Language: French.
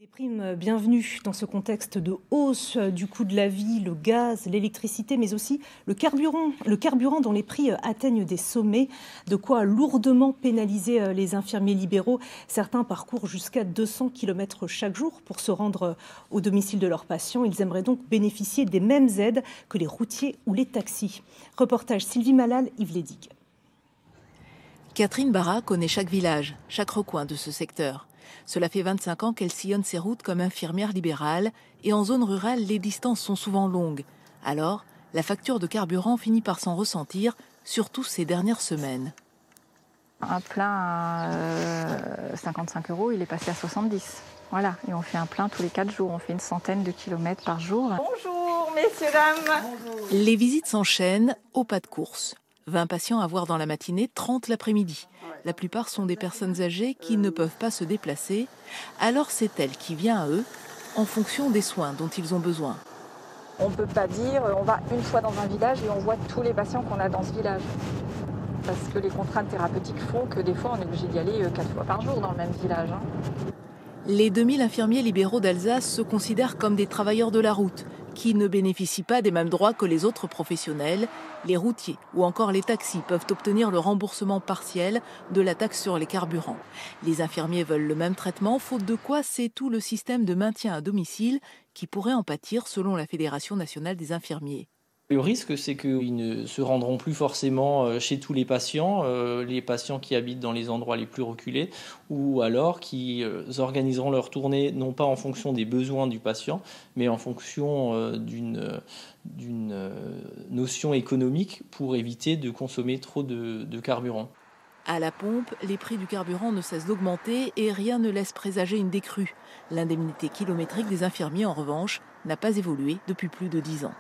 Des primes bienvenues dans ce contexte de hausse du coût de la vie, le gaz, l'électricité, mais aussi le carburant dont les prix atteignent des sommets, de quoi lourdement pénaliser les infirmiers libéraux. Certains parcourent jusqu'à 200 km chaque jour pour se rendre au domicile de leurs patients. Ils aimeraient donc bénéficier des mêmes aides que les routiers ou les taxis. Reportage Sylvie Malal, Yves Lédig. Catherine Barra connaît chaque village, chaque recoin de ce secteur. Cela fait 25 ans qu'elle sillonne ces routes comme infirmière libérale et en zone rurale, les distances sont souvent longues. Alors, la facture de carburant finit par s'en ressentir, surtout ces dernières semaines. Un plein à 55 €, il est passé à 70. Voilà, et on fait un plein tous les 4 jours. On fait une centaine de kilomètres par jour. Bonjour, messieurs, dames. Bonjour. Les visites s'enchaînent au pas de course. 20 patients à voir dans la matinée, 30 l'après-midi. La plupart sont des personnes âgées qui ne peuvent pas se déplacer. Alors c'est elle qui vient à eux en fonction des soins dont ils ont besoin. On ne peut pas dire on va une fois dans un village et on voit tous les patients qu'on a dans ce village. Parce que les contraintes thérapeutiques font que des fois on est obligé d'y aller 4 fois par jour dans le même village. Les 2000 infirmiers libéraux d'Alsace se considèrent comme des travailleurs de la route qui ne bénéficient pas des mêmes droits que les autres professionnels. Les routiers ou encore les taxis peuvent obtenir le remboursement partiel de la taxe sur les carburants. Les infirmiers veulent le même traitement, faute de quoi c'est tout le système de maintien à domicile qui pourrait en pâtir selon la Fédération nationale des infirmiers. Le risque, c'est qu'ils ne se rendront plus forcément chez tous les patients qui habitent dans les endroits les plus reculés, ou alors qu'ils organiseront leur tournée non pas en fonction des besoins du patient, mais en fonction d'une notion économique pour éviter de consommer trop de carburant. À la pompe, les prix du carburant ne cessent d'augmenter et rien ne laisse présager une décrue. L'indemnité kilométrique des infirmiers, en revanche, n'a pas évolué depuis plus de 10 ans.